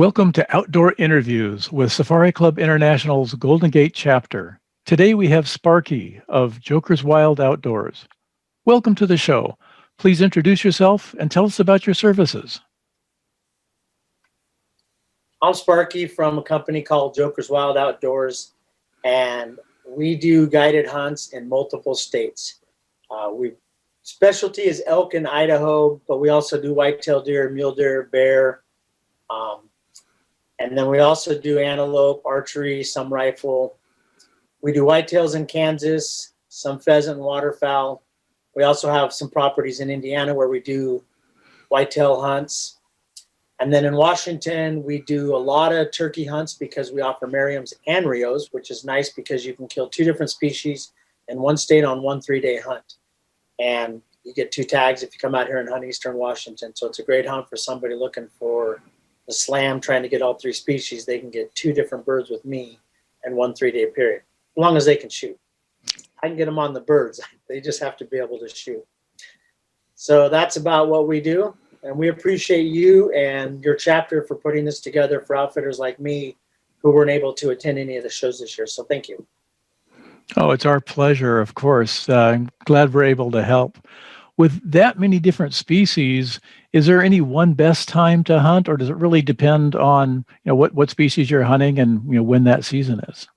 Welcome to Outdoor Interviews with Safari Club International's Golden Gate chapter. Today we have Sparky of Joker's Wild Outdoors. Welcome to the show. Please introduce yourself and tell us about your services. I'm Sparky from a company called Joker's Wild Outdoors, and we do guided hunts in multiple states. Specialty is elk in Idaho, but we also do whitetail deer, mule deer, bear, and then we also do antelope, archery, some rifle. We do whitetails in Kansas, some pheasant and waterfowl. We also have some properties in Indiana where we do whitetail hunts. And then in Washington, we do a lot of turkey hunts because we offer Merriam's and Rios, which is nice because you can kill two different species in one state on one 3-day hunt. And you get 2 tags if you come out here and hunt Eastern Washington. So it's a great hunt for somebody looking for the slam, trying to get all 3 species. They can get 2 different birds with me in one 3-day period, as long as they can shoot. I can get them on the birds. They just have to be able to shoot. So that's about what we do. And we appreciate you and your chapter for putting this together for outfitters like me who weren't able to attend any of the shows this year. So thank you. Oh, it's our pleasure, of course. I'm glad we're able to help. With that many different species, is there any one best time to hunt, or does it really depend on what species you're hunting and when that season is?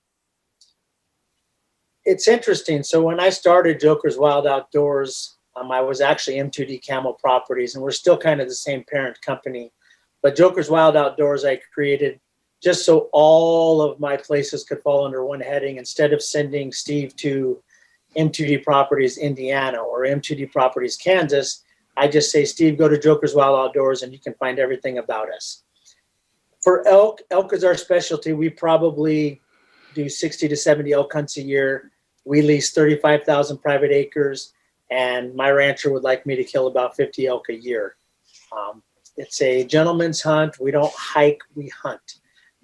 It's interesting. So when I started Joker's Wild Outdoors, I was actually M2D Camel Properties, and we're still kind of the same parent company. But Joker's Wild Outdoors I created just so all of my places could fall under one heading. Instead of sending Steve to M2D Properties Indiana or M2D Properties Kansas, I just say, Steve, go to Joker's Wild Outdoors and you can find everything about us. For elk is our specialty. We probably do 60 to 70 elk hunts a year. We lease 35,000 private acres. And my rancher would like me to kill about 50 elk a year. It's a gentleman's hunt. We don't hike, we hunt.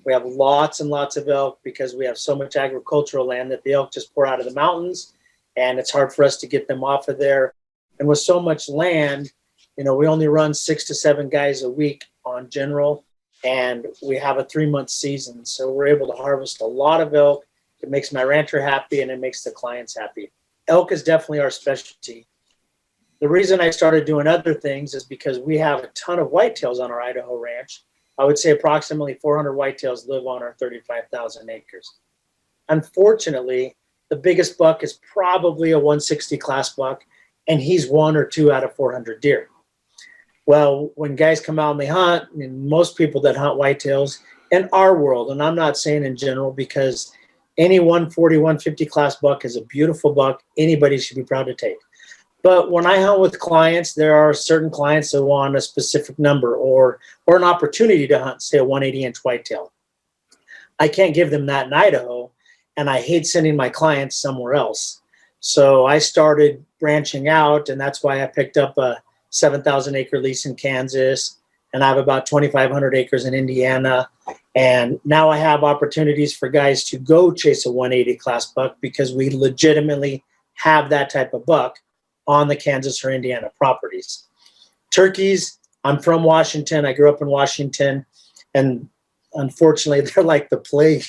We have lots and lots of elk because we have so much agricultural land that the elk just pour out of the mountains, and it's hard for us to get them off of there. And with so much land, we only run 6 to 7 guys a week on general, and we have a 3-month season. So we're able to harvest a lot of elk. It makes my rancher happy and it makes the clients happy. Elk is definitely our specialty. The reason I started doing other things is because we have a ton of whitetails on our Idaho ranch. I would say approximately 400 whitetails live on our 35,000 acres. Unfortunately, the biggest buck is probably a 160 class buck, and he's 1 or 2 out of 400 deer. Well, when guys come out and they hunt, and most people that hunt whitetails in our world, and I'm not saying in general, because any 140, 150 class buck is a beautiful buck. Anybody should be proud to take. But when I hunt with clients, there are certain clients that want a specific number or an opportunity to hunt, say, a 180-inch whitetail. I can't give them that in Idaho, and I hate sending my clients somewhere else. So I started branching out, and that's why I picked up a 7,000-acre lease in Kansas, and I have about 2,500 acres in Indiana. And now I have opportunities for guys to go chase a 180 class buck because we legitimately have that type of buck on the Kansas or Indiana properties. Turkeys, I'm from Washington. I grew up in Washington, and unfortunately they're like the plague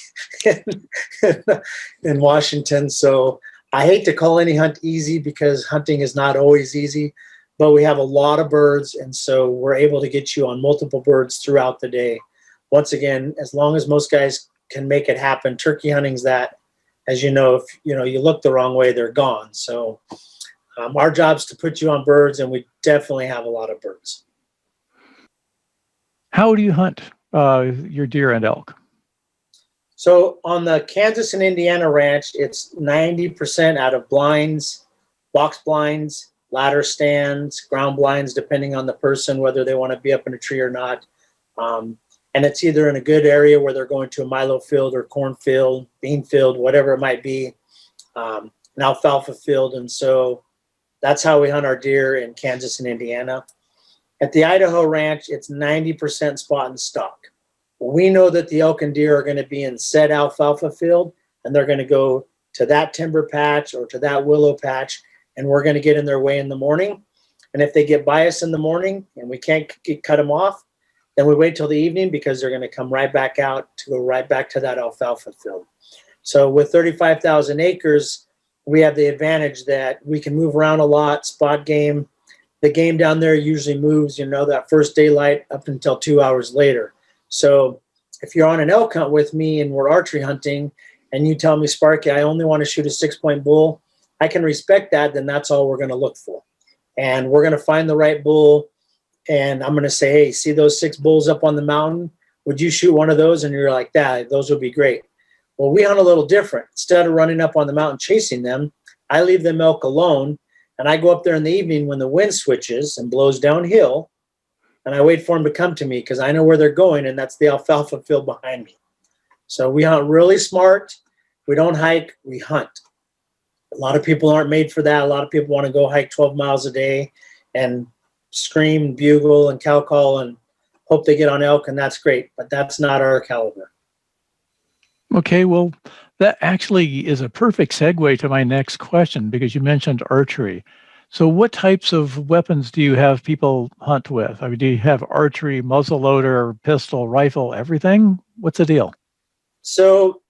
in Washington. So I hate to call any hunt easy because hunting is not always easy, but we have a lot of birds, and so we're able to get you on multiple birds throughout the day. Once again, as long as most guys can make it happen, turkey hunting's that, as you know, if you look the wrong way, they're gone. So our job's to put you on birds, and we definitely have a lot of birds. How do you hunt your deer and elk? So on the Kansas and Indiana ranch, it's 90% out of blinds, box blinds, ladder stands, ground blinds, depending on the person, whether they want to be up in a tree or not. And it's either in a good area where they're going to a milo field or cornfield, bean field, whatever it might be, an alfalfa field. And so that's how we hunt our deer in Kansas and Indiana. At the Idaho ranch, it's 90% spot and stock. We know that the elk and deer are going to be in said alfalfa field, and they're going to go to that timber patch or to that willow patch, and we're going to get in their way in the morning. And if they get by us in the morning and we can't cut them off, Then we wait till the evening because they're going to come right back out to go right back to that alfalfa field. So with 35,000 acres, we have the advantage that we can move around a lot, spot game. The game down there usually moves, that first daylight up until 2 hours later. So if you're on an elk hunt with me and we're archery hunting and you tell me, Sparky, I only want to shoot a 6-point bull, I can respect that. Then that's all we're going to look for. And we're going to find the right bull. And I'm going to say, hey, see those 6 bulls up on the mountain? Would you shoot one of those? And you're like, yeah, those would be great. Well, we hunt a little different. Instead of running up on the mountain chasing them, I leave them elk alone, and I go up there in the evening when the wind switches and blows downhill, and I wait for them to come to me because I know where they're going, and that's the alfalfa field behind me. So we hunt really smart. We don't hike, we hunt. A lot of people aren't made for that. A lot of people want to go hike 12 miles a day and scream, bugle, and cow call and hope they get on elk, and that's great, but that's not our caliber. Okay, well, that actually is a perfect segue to my next question because you mentioned archery. So what types of weapons do you have people hunt with? I mean, do you have archery, muzzleloader, pistol, rifle, everything? What's the deal? So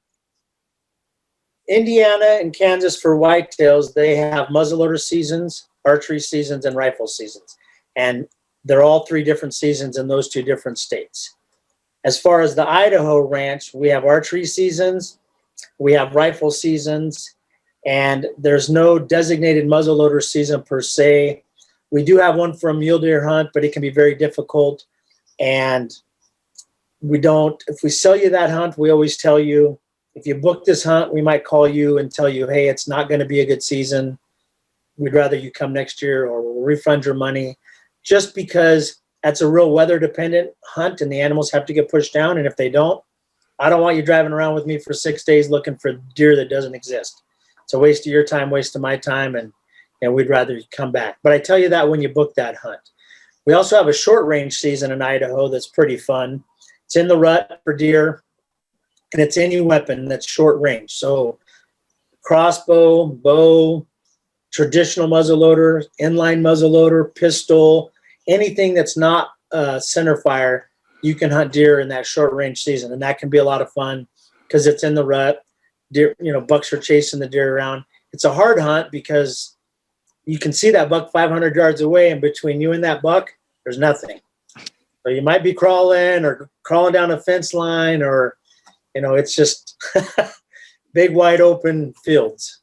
Indiana and Kansas for whitetails, they have muzzleloader seasons, archery seasons, and rifle seasons. And they're all 3 different seasons in those 2 different states. As far as the Idaho ranch, we have archery seasons, we have rifle seasons, and there's no designated muzzleloader season per se. We do have one for a mule deer hunt, but it can be very difficult. And if we sell you that hunt, we always tell you, if you book this hunt, we might call you and tell you, hey, it's not going to be a good season. We'd rather you come next year or we'll refund your money, just because that's a real weather dependent hunt and the animals have to get pushed down. And if they don't, I don't want you driving around with me for 6 days looking for deer that doesn't exist. It's a waste of your time, waste of my time, and we'd rather you come back. But I tell you that when you book that hunt. We also have a short range season in Idaho that's pretty fun. It's in the rut for deer, and it's any weapon that's short range. So crossbow, bow, traditional muzzleloader, inline muzzleloader, pistol, anything that's not center fire, you can hunt deer in that short range season. And that can be a lot of fun because it's in the rut. Deer, bucks are chasing the deer around. It's a hard hunt because you can see that buck 500 yards away, and between you and that buck, there's nothing. So you might be crawling down a fence line, or, it's just big, wide open fields.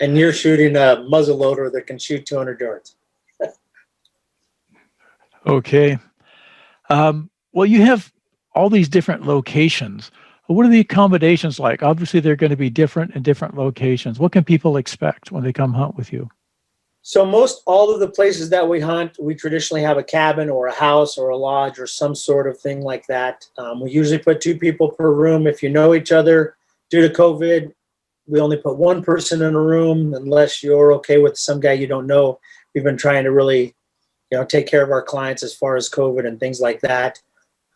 And you're shooting a muzzleloader that can shoot 200 yards. Okay. Well, you have all these different locations. What are the accommodations like? Obviously, they're going to be different in different locations. What can people expect when they come hunt with you? So most all of the places that we hunt, we traditionally have a cabin or a house or a lodge or some sort of thing like that. We usually put 2 people per room. If you know each other, due to COVID, we only put 1 person in a room unless you're okay with some guy you don't know. We've been trying to really take care of our clients as far as COVID and things like that.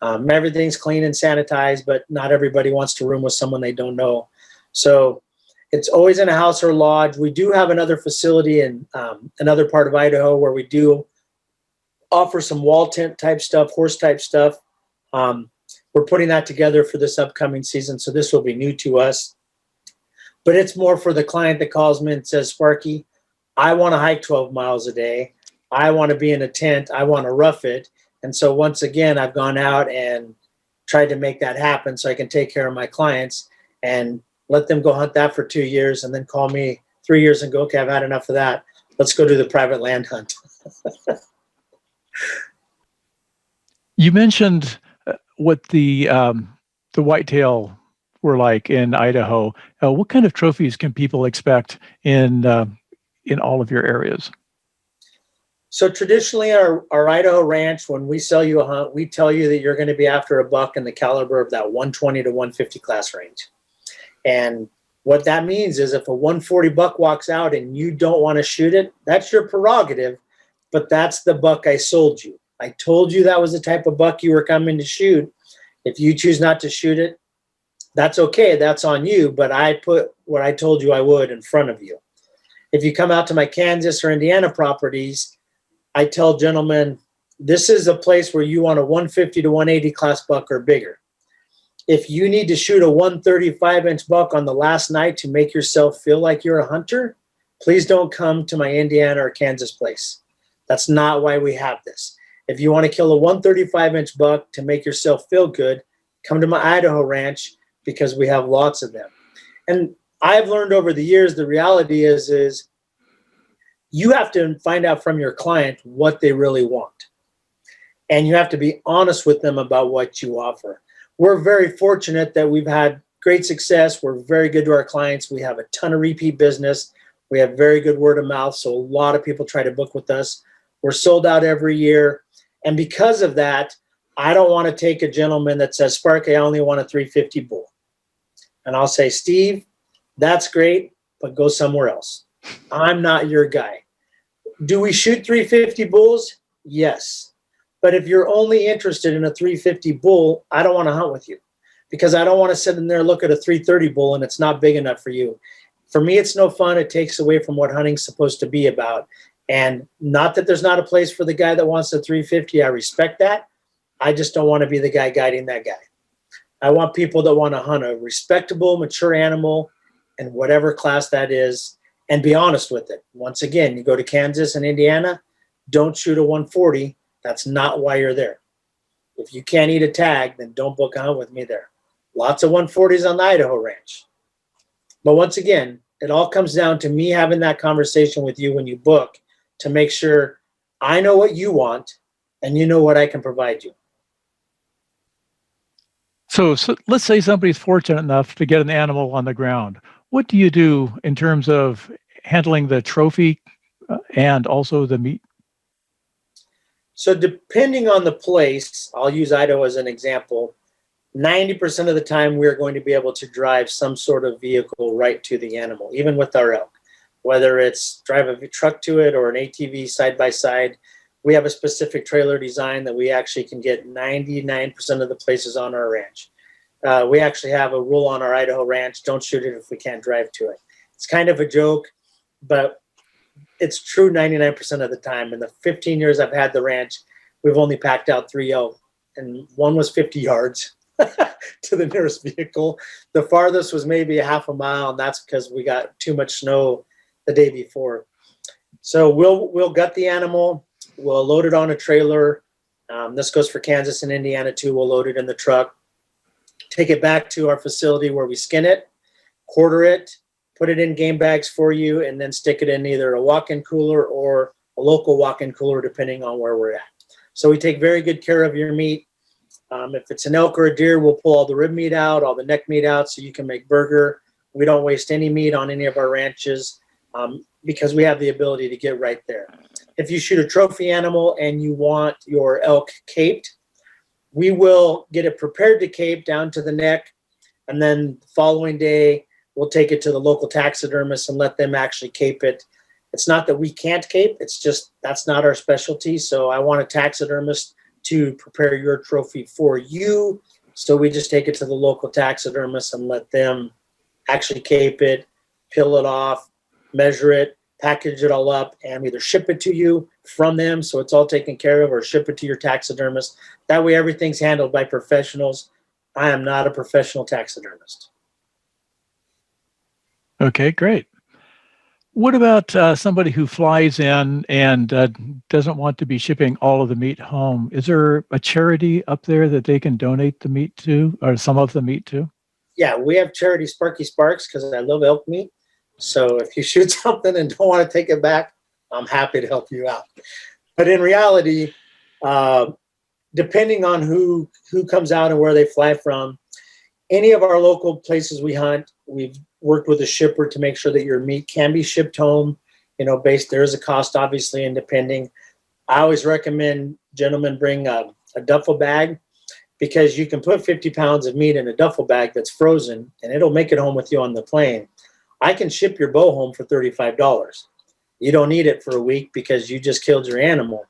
Everything's clean and sanitized, but not everybody wants to room with someone they don't know. So it's always in a house or lodge. We do have another facility in another part of Idaho where we do offer some wall tent type stuff, horse type stuff. We're putting that together for this upcoming season, so this will be new to us. But it's more for the client that calls me and says, Sparky, I want to hike 12 miles a day. I want to be in a tent. I want to rough it. And so once again, I've gone out and tried to make that happen so I can take care of my clients and let them go hunt that for 2 years and then call me 3 years and go, okay, I've had enough of that. Let's go do the private land hunt. You mentioned what the whitetail were like in Idaho. What kind of trophies can people expect in all of your areas? So traditionally, our Idaho ranch, when we sell you a hunt, we tell you that you're going to be after a buck in the caliber of that 120 to 150 class range. And what that means is if a 140 buck walks out and you don't want to shoot it, that's your prerogative, but that's the buck I sold you. I told you that was the type of buck you were coming to shoot. If you choose not to shoot it, that's okay. That's on you, but I put what I told you I would in front of you. If you come out to my Kansas or Indiana properties, I tell gentlemen, This is a place where you want a 150 to 180 class buck or bigger. If you need to shoot a 135-inch buck on the last night to make yourself feel like you're a hunter, please don't come to my Indiana or Kansas place. That's not why we have this. If you want to kill a 135-inch buck to make yourself feel good, come to my Idaho ranch because we have lots of them. And I've learned over the years, the reality is you have to find out from your client what they really want. And you have to be honest with them about what you offer. We're very fortunate that we've had great success. We're very good to our clients. We have a ton of repeat business. We have very good word of mouth. So a lot of people try to book with us. We're sold out every year. And because of that, I don't want to take a gentleman that says, Sparky, I only want a 350 bull. And I'll say, Steve, that's great, but go somewhere else. I'm not your guy. Do we shoot 350 bulls? Yes. But if you're only interested in a 350 bull, I don't want to hunt with you because I don't want to sit in there and look at a 330 bull and it's not big enough for you. For me, it's no fun. It takes away from what hunting's supposed to be about. And not that there's not a place for the guy that wants a 350. I respect that. I just don't want to be the guy guiding that guy. I want people that want to hunt a respectable, mature animal in whatever class that is and be honest with it. Once again, you go to Kansas and Indiana, don't shoot a 140. That's not why you're there. If you can't eat a tag, then don't book a hunt with me there. Lots of 140s on the Idaho ranch. But once again, it all comes down to me having that conversation with you when you book to make sure I know what you want and you know what I can provide you. So let's say somebody's fortunate enough to get an animal on the ground. What do you do in terms of handling the trophy and also the meat? So depending on the place, I'll use Idaho as an example, 90% of the time we're going to be able to drive some sort of vehicle right to the animal, even with our elk. Whether it's drive a truck to it or an ATV side by side, we have a specific trailer design that we actually can get 99% of the places on our ranch. We actually have a rule on our Idaho ranch, don't shoot it if we can't drive to it. It's kind of a joke, but it's true 99% of the time. In the 15 years I've had the ranch, we've only packed out 3 elk, and one was 50 yards to the nearest vehicle. The farthest was maybe a half a mile, and that's because we got too much snow the day before. So we'll gut the animal, we'll load it on a trailer. This goes for Kansas and Indiana too. We'll load it in the truck, take it back to our facility where we skin it, quarter it, put it in game bags for you, and then stick it in either a walk-in cooler or a local walk-in cooler, depending on where we're at. So we take very good care of your meat. If it's an elk or a deer, we'll pull all the rib meat out, all the neck meat out, so you can make burger. We don't waste any meat on any of our ranches because we have the ability to get right there. If you shoot a trophy animal and you want your elk caped, we will get it prepared to cape down to the neck, and then the following day, we'll take it to the local taxidermist and let them actually cape it. It's not that we can't cape, it's just that's not our specialty. So I want a taxidermist to prepare your trophy for you. So we just take it to the local taxidermist and let them actually cape it, peel it off, measure it, package it all up, and either ship it to you from them so it's all taken care of, or ship it to your taxidermist. That way everything's handled by professionals. I am not a professional taxidermist. Okay, great. What about somebody who flies in and doesn't want to be shipping all of the meat home? Is there a charity up there that they can donate the meat to, or some of the meat to? Yeah, we have charity Sparky Sparks because I love elk meat. So if you shoot something and don't want to take it back, I'm happy to help you out. But in reality, depending on who comes out and where they fly from, any of our local places we hunt, we've worked with a shipper to make sure that your meat can be shipped home. There is a cost, obviously, and depending. I always recommend gentlemen bring a duffel bag, because you can put 50 pounds of meat in a duffel bag that's frozen, and it'll make it home with you on the plane. I can ship your bow home for $35. You don't need it for a week because you just killed your animal.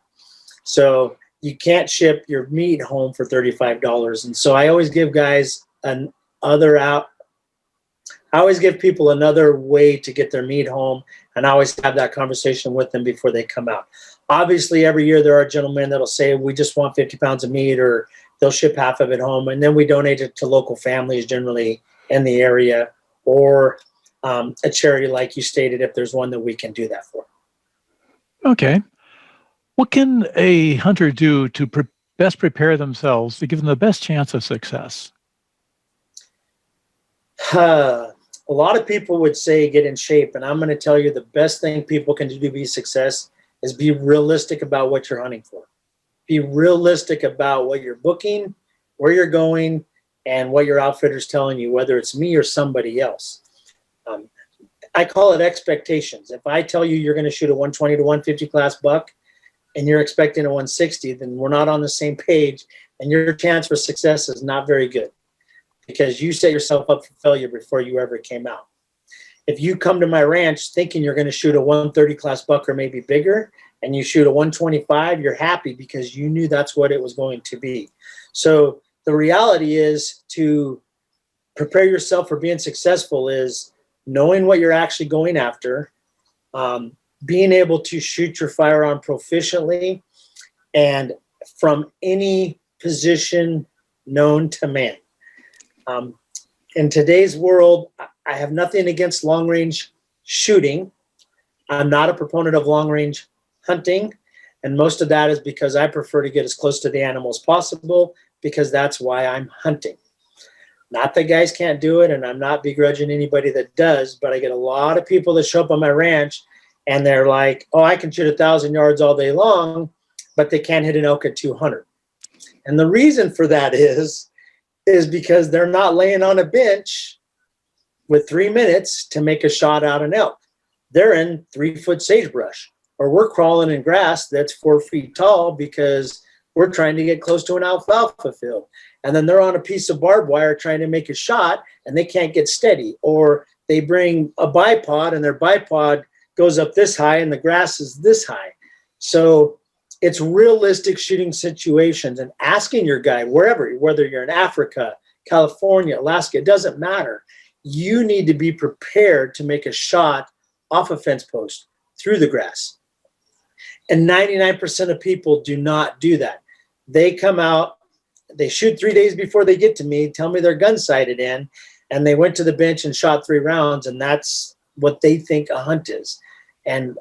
So you can't ship your meat home for $35. And so I always give guys I always give people another way to get their meat home, and I always have that conversation with them before they come out. Obviously, every year there are gentlemen that'll say, we just want 50 pounds of meat, or they'll ship half of it home. And then we donate it to local families generally in the area, or a charity like you stated, if there's one that we can do that for. Okay. What can a hunter do to best prepare themselves to give them the best chance of success? A lot of people would say get in shape, and I'm going to tell you the best thing people can do to be success is be realistic about what you're hunting for. Be realistic about what you're booking, where you're going, and what your outfitter's telling you, whether it's me or somebody else. I call it expectations. If I tell you you're going to shoot a 120 to 150 class buck and you're expecting a 160, then we're not on the same page, and your chance for success is not very good, because you set yourself up for failure before you ever came out. If you come to my ranch thinking you're going to shoot a 130 class buck or maybe bigger, and you shoot a 125, you're happy because you knew that's what it was going to be. So the reality is, to prepare yourself for being successful is knowing what you're actually going after, being able to shoot your firearm proficiently and from any position known to man. In today's world, I have nothing against long range shooting. I'm not a proponent of long range hunting, and most of that is because I prefer to get as close to the animal as possible, because that's why I'm hunting. Not that guys can't do it, and I'm not begrudging anybody that does, but I get a lot of people that show up on my ranch and they're like, oh, I can shoot 1,000 yards all day long, but they can't hit an elk at 200. And the reason for that is because they're not laying on a bench with 3 minutes to make a shot out an elk. They're in 3-foot sagebrush, or we're crawling in grass that's 4 feet tall because we're trying to get close to an alfalfa field. And then they're on a piece of barbed wire trying to make a shot and they can't get steady. Or they bring a bipod and their bipod goes up this high and the grass is this high. So it's realistic shooting situations, and asking your guy wherever, whether you're in Africa, California, Alaska, it doesn't matter. You need to be prepared to make a shot off a fence post through the grass. And 99% of people do not do that. They come out, they shoot 3 days before they get to me, tell me their gun sighted in, and they went to the bench and shot 3 rounds, and that's what they think a hunt is. And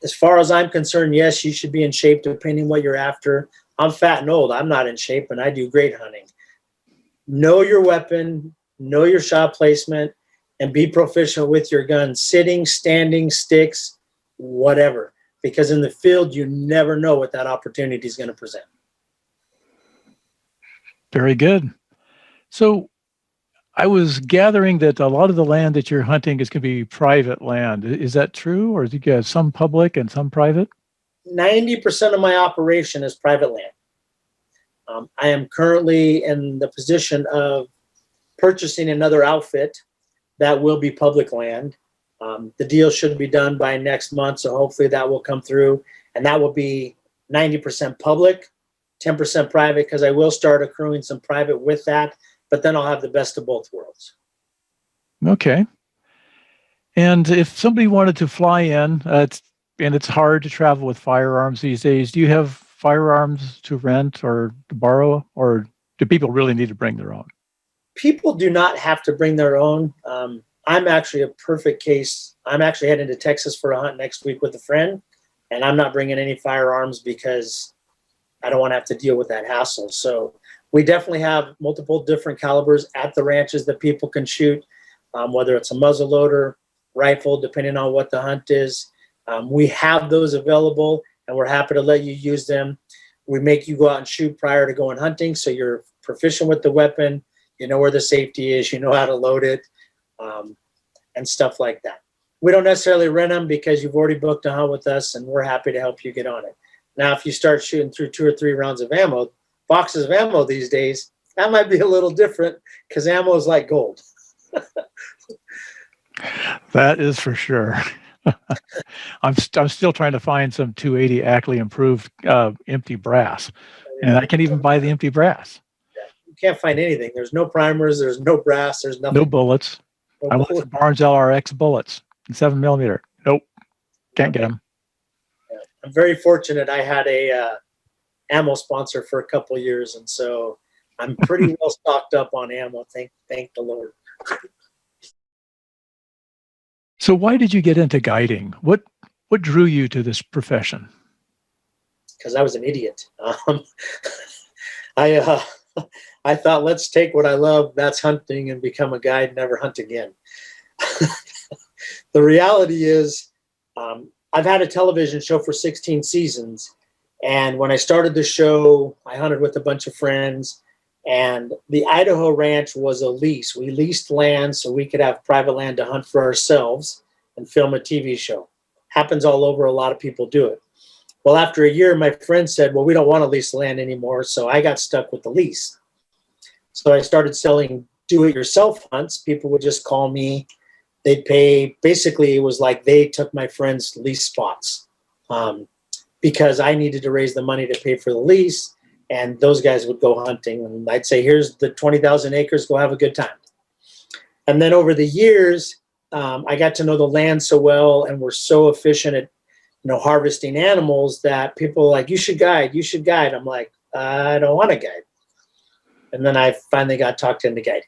as far as I'm concerned, yes, you should be in shape depending what you're after. I'm fat and old. I'm not in shape, and I do great hunting. Know your weapon, know your shot placement, and be proficient with your gun, sitting, standing, sticks, whatever. Because in the field, you never know what that opportunity is going to present. Very good. So I was gathering that a lot of the land that you're hunting is going to be private land. Is that true? Or do you have some public and some private? 90% of my operation is private land. I am currently in the position of purchasing another outfit that will be public land. The deal should be done by next month, so hopefully that will come through, and that will be 90% public, 10% private, because I will start accruing some private with that, but then I'll have the best of both worlds. Okay. And if somebody wanted to fly in, and it's hard to travel with firearms these days, do you have firearms to rent or to borrow, or do people really need to bring their own? People do not have to bring their own. I'm actually a perfect case. I'm actually heading to Texas for a hunt next week with a friend, and I'm not bringing any firearms because I don't want to have to deal with that hassle. So we definitely have multiple different calibers at the ranches that people can shoot, whether it's a muzzleloader, rifle, depending on what the hunt is. We have those available, and we're happy to let you use them. We make you go out and shoot prior to going hunting, so you're proficient with the weapon, you know where the safety is, you know how to load it, and stuff like that. We don't necessarily rent them because you've already booked a hunt with us, and we're happy to help you get on it. Now, if you start shooting through 2 or 3 rounds of ammo, boxes of ammo these days, that might be a little different because ammo is like gold. That is for sure. I'm still trying to find some 280 Ackley improved empty brass, and I can't even buy the empty brass. You can't find anything. There's no primers. There's no brass. There's nothing. No bullets. I want some Barnes LRX bullets, 7mm. Nope, can't get them. Yeah. I'm very fortunate. I had a ammo sponsor for a couple of years, and so I'm pretty well stocked up on ammo. Thank the Lord. So why did you get into guiding? What drew you to this profession? Because I was an idiot. I I thought, let's take what I love, that's hunting, and become a guide, never hunt again. The reality is, I've had a television show for 16 seasons. And when I started the show, I hunted with a bunch of friends. And the Idaho ranch was a lease. We leased land so we could have private land to hunt for ourselves and film a TV show. Happens all over. A lot of people do it. Well, after a year, my friend said, well, we don't want to lease the land anymore. So I got stuck with the lease. So I started selling do-it-yourself hunts. People would just call me. They'd pay. Basically, it was like they took my friend's lease spots because I needed to raise the money to pay for the lease. And those guys would go hunting. And I'd say, here's the 20,000 acres. Go have a good time. And then over the years, I got to know the land so well and we're so efficient at harvesting animals that people are like, you should guide. I'm like, I don't want to guide. And then I finally got talked into guiding.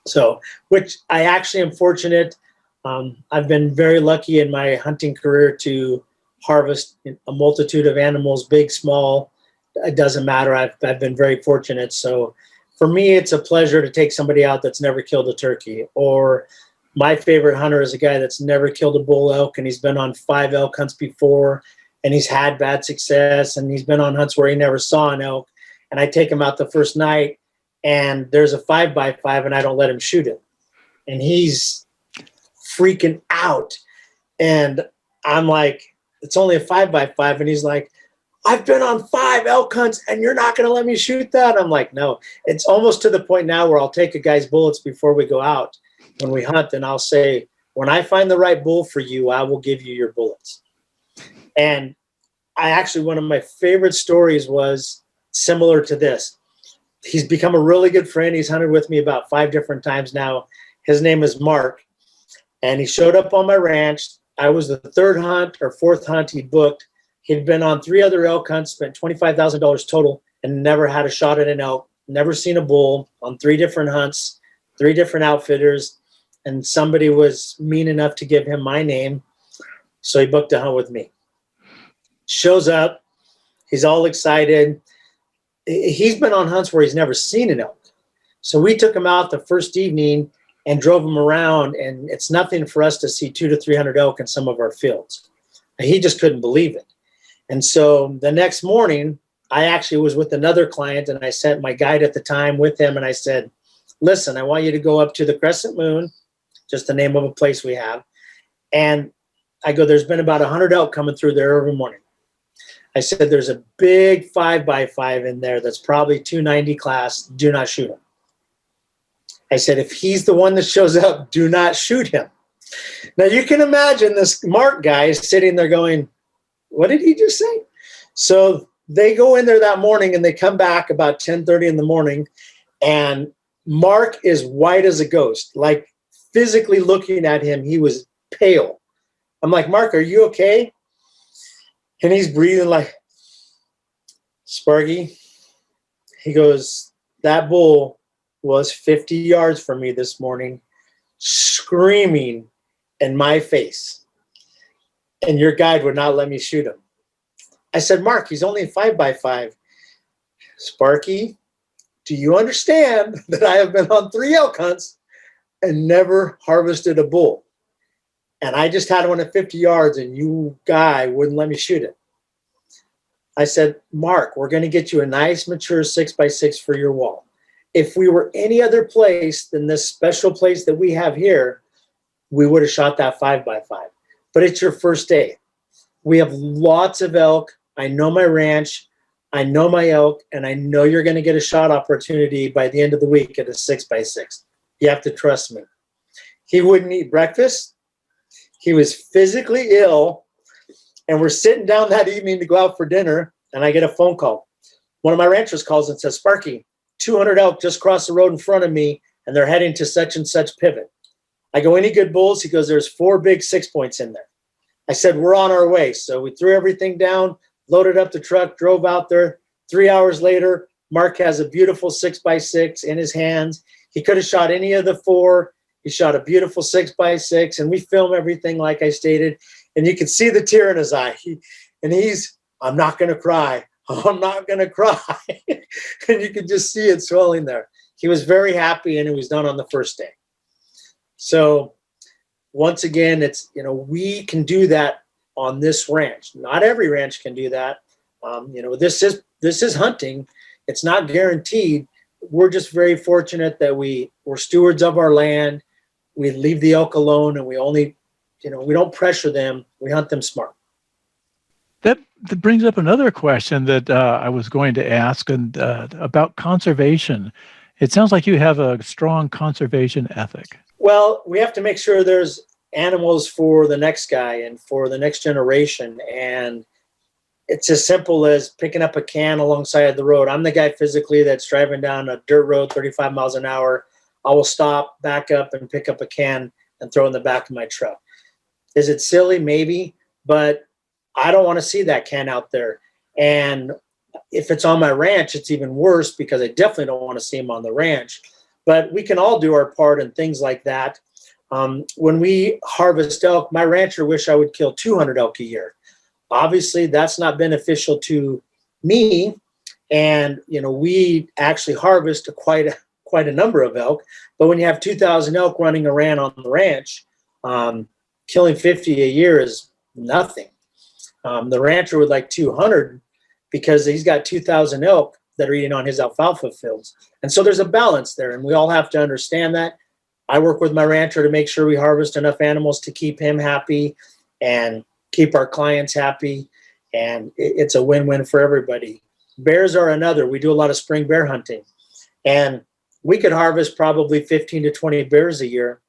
So, which I actually am fortunate. I've been very lucky in my hunting career to harvest a multitude of animals, big, small. It doesn't matter. I've been very fortunate. So for me, it's a pleasure to take somebody out that's never killed a turkey. Or my favorite hunter is a guy that's never killed a bull elk, and he's been on 5 elk hunts before, and he's had bad success, and he's been on hunts where he never saw an elk. And I take him out the first night, and there's a 5x5, and I don't let him shoot it. And he's freaking out. And I'm like, it's only a 5x5. And he's like, I've been on 5 elk hunts and you're not going to let me shoot that? I'm like, no. It's almost to the point now where I'll take a guy's bullets before we go out when we hunt, and I'll say, when I find the right bull for you, I will give you your bullets. And I actually, one of my favorite stories was similar to this. He's become a really good friend. He's hunted with me about 5 different times now. His name is Mark, and he showed up on my ranch. I was the 3rd hunt or 4th hunt he booked. He'd been on 3 other elk hunts, spent $25,000 total, and never had a shot at an elk, never seen a bull, on 3 different hunts, 3 different outfitters, and somebody was mean enough to give him my name, so he booked a hunt with me. Shows up. He's all excited. He's been on hunts where he's never seen an elk. So we took him out the first evening and drove him around, and it's nothing for us to see 200 to 300 elk in some of our fields. He just couldn't believe it. And so the next morning, I actually was with another client, and I sent my guide at the time with him, and I said, listen, I want you to go up to the Crescent Moon, just the name of a place we have. And I go, there's been about 100 elk coming through there every morning. I said, there's a big 5x5 in there that's probably 290 class. Do not shoot him. I said, if he's the one that shows up, do not shoot him. Now you can imagine this Mark guy is sitting there going, what did he just say? So they go in there that morning and they come back about 10:30 in the morning, and Mark is white as a ghost. Like, physically looking at him, he was pale. I'm like, Mark, are you okay? And he's breathing like, Sparky. He goes, that bull was 50 yards from me this morning, screaming in my face, and your guide would not let me shoot him. I said, Mark, he's only a 5x5. Sparky, do you understand that I have been on 3 elk hunts and never harvested a bull? And I just had one at 50 yards, and you guy wouldn't let me shoot it. I said, Mark, we're going to get you a nice mature 6x6 for your wall. If we were any other place than this special place that we have here, we would have shot that 5x5. But it's your first day. We have lots of elk. I know my ranch. I know my elk. And I know you're going to get a shot opportunity by the end of the week at a 6x6. You have to trust me. He wouldn't eat breakfast. He was physically ill. And we're sitting down that evening to go out for dinner. And I get a phone call. One of my ranchers calls and says, Sparky, 200 elk just crossed the road in front of me, and they're heading to such and such pivot. I go, any good bulls? He goes, there's 4 big 6 points in there. I said, we're on our way. So we threw everything down, loaded up the truck, drove out there. 3 hours later, Mark has a beautiful 6x6 in his hands. He could have shot any of the 4. He shot a beautiful 6x6, and we film everything like I stated. And you can see the tear in his eye. I'm not going to cry. I'm not going to cry. And you can just see it swelling there. He was very happy, and it was done on the first day. So once again, it's, we can do that on this ranch. Not every ranch can do that. This is hunting. It's not guaranteed. We're just very fortunate that we're stewards of our land. We leave the elk alone, and we only, we don't pressure them. We hunt them smart. That brings up another question that I was going to ask, and about conservation. It sounds like you have a strong conservation ethic. Well, we have to make sure there's animals for the next guy and for the next generation. And it's as simple as picking up a can alongside the road. I'm the guy physically that's driving down a dirt road 35 miles an hour. I will stop, back up, and pick up a can and throw it in the back of my truck. Is it silly? Maybe, but I don't want to see that can out there. And if it's on my ranch, it's even worse, because I definitely don't want to see them on the ranch. But we can all do our part in things like that. When we harvest elk, my rancher wish I would kill 200 elk a year. Obviously, that's not beneficial to me. And, we actually harvest quite a number of elk. But when you have 2,000 elk running around on the ranch, killing 50 a year is nothing. The rancher would like 200 because he's got 2,000 elk that are eating on his alfalfa fields. And so there's a balance there, and we all have to understand that. I work with my rancher to make sure we harvest enough animals to keep him happy and keep our clients happy, and it's a win-win for everybody. Bears are another. We do a lot of spring bear hunting, and we could harvest probably 15 to 20 bears a year.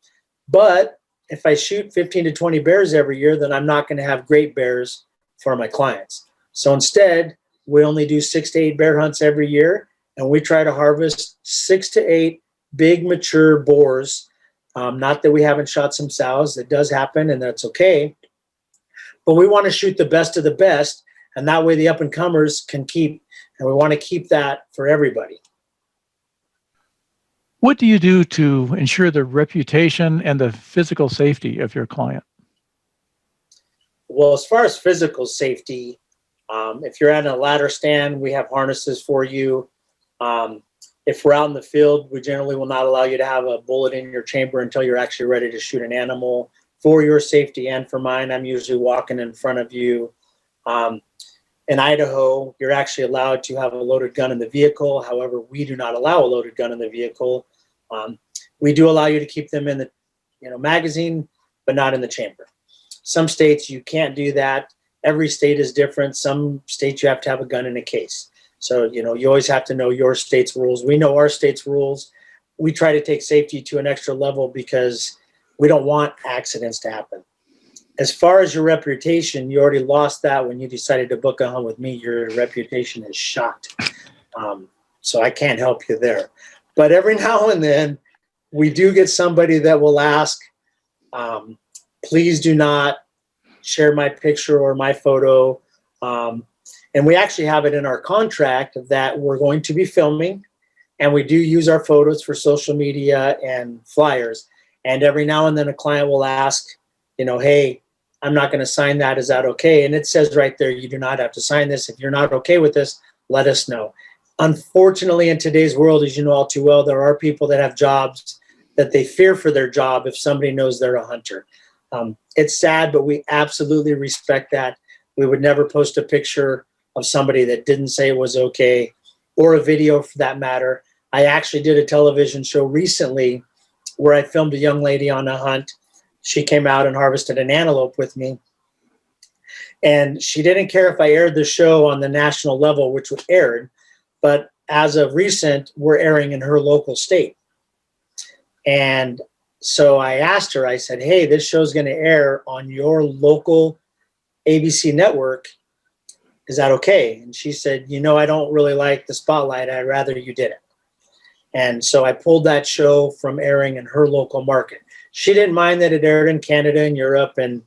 But if I shoot 15 to 20 bears every year, then I'm not going to have great bears for my clients. So instead, we only do 6 to 8 bear hunts every year, and we try to harvest 6 to 8 big mature boars. Not that we haven't shot some sows. It does happen, and that's okay. But we want to shoot the best of the best, and that way the up-and-comers can keep, and we want to keep that for everybody. What do you do to ensure the reputation and the physical safety of your client? Well, as far as physical safety, if you're at a ladder stand, we have harnesses for you. If we're out in the field, we generally will not allow you to have a bullet in your chamber until you're actually ready to shoot an animal. For your safety and for mine, I'm usually walking in front of you. In Idaho, you're actually allowed to have a loaded gun in the vehicle. However, we do not allow a loaded gun in the vehicle. We do allow you to keep them in the magazine, but not in the chamber. Some states you can't do that. Every state is different. Some states you have to have a gun in a case. So, you always have to know your state's rules. We know our state's rules. We try to take safety to an extra level because we don't want accidents to happen. As far as your reputation, you already lost that when you decided to book a hunt with me. Your reputation is shot. So I can't help you there. But every now and then, we do get somebody that will ask, please do not share my picture or my photo. And we actually have it in our contract that we're going to be filming, and we do use our photos for social media and flyers. And every now and then a client will ask, hey, I'm not going to sign that. Is that okay? And it says right there, you do not have to sign this. If you're not okay with this, let us know. Unfortunately, in today's world, as you know all too well, there are people that have jobs that they fear for their job if somebody knows they're a hunter. It's sad, but we absolutely respect that. We would never post a picture of somebody that didn't say it was okay, or a video for that matter. I actually did a television show recently where I filmed a young lady on a hunt. She came out and harvested an antelope with me. And she didn't care if I aired the show on the national level, which was aired. But as of recent, we're airing in her local state. And so I asked her, I said, hey, this show's going to air on your local ABC network. Is that okay? And she said, I don't really like the spotlight. I'd rather you did it. And so I pulled that show from airing in her local market. She didn't mind that it aired in Canada and Europe and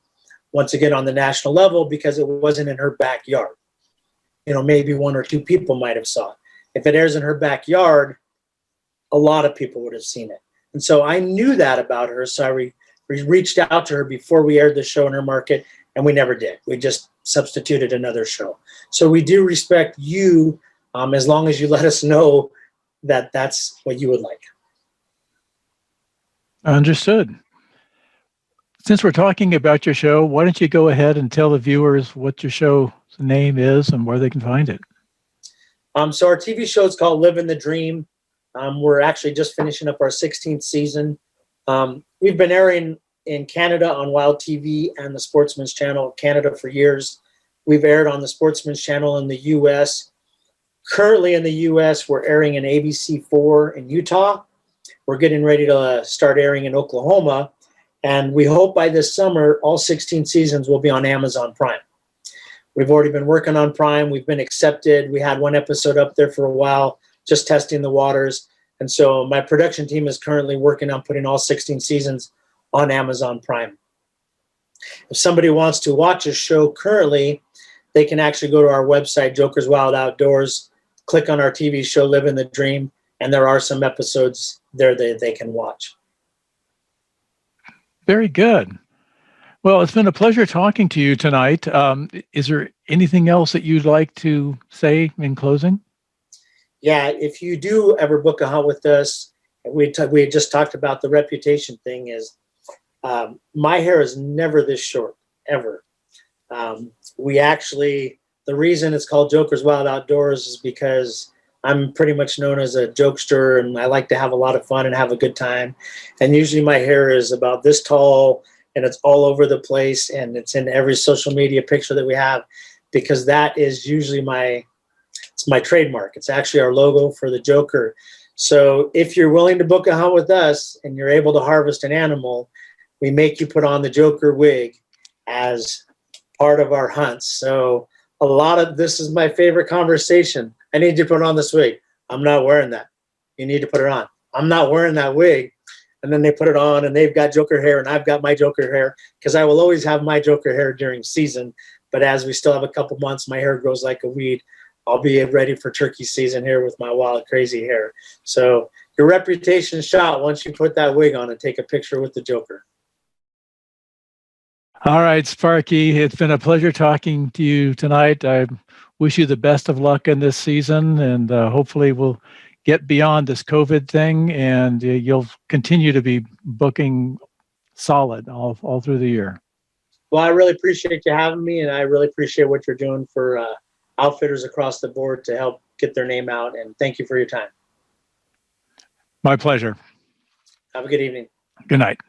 once again, on the national level, because it wasn't in her backyard. Maybe one or two people might have saw it. If it airs in her backyard, a lot of people would have seen it. And so I knew that about her. So I reached out to her before we aired the show in her market, and we never did. We just substituted another show. So we do respect you, as long as you let us know that that's what you would like. Understood. Since we're talking about your show, why don't you go ahead and tell the viewers what your show's name is and where they can find it? So our TV show is called Living the Dream. We're actually just finishing up our 16th season. We've been airing in Canada on Wild TV and the Sportsman's Channel Canada for years. We've aired on the Sportsman's Channel in the U.S. Currently in the U.S., we're airing in ABC4 in Utah. We're getting ready to start airing in Oklahoma. And we hope by this summer, all 16 seasons will be on Amazon Prime. We've already been working on Prime. We've been accepted. We had one episode up there for a while, just testing the waters. And so my production team is currently working on putting all 16 seasons on Amazon Prime. If somebody wants to watch a show currently, they can actually go to our website, Joker's Wild Outdoors, click on our TV show, Living the Dream, and there are some episodes there that they can watch. Very good. Well, it's been a pleasure talking to you tonight. Is there anything else that you'd like to say in closing? Yeah, if you do ever book a hunt with us, we had just talked about the reputation thing is, my hair is never this short, ever. The reason it's called Joker's Wild Outdoors is because I'm pretty much known as a jokester, and I like to have a lot of fun and have a good time. And usually my hair is about this tall, and it's all over the place, and it's in every social media picture that we have, because that is usually it's my trademark. It's actually our logo for the Joker. So if you're willing to book a hunt with us and you're able to harvest an animal, we make you put on the Joker wig as part of our hunts. So this is my favorite conversation. I need you to put on this wig. I'm not wearing that. You need to put it on. I'm not wearing that wig. And then they put it on, and they've got Joker hair, and I've got my Joker hair, because I will always have my Joker hair during season. But as we still have a couple months, my hair grows like a weed. I'll be ready for turkey season here with my wild, crazy hair. So your reputation's shot once you put that wig on and take a picture with the Joker. All right, Sparky, it's been a pleasure talking to you tonight. I wish you the best of luck in this season, and hopefully we'll get beyond this COVID thing, and you'll continue to be booking solid all through the year. Well, I really appreciate you having me, and I really appreciate what you're doing for outfitters across the board to help get their name out, and thank you for your time. My pleasure. Have a good evening. Good night.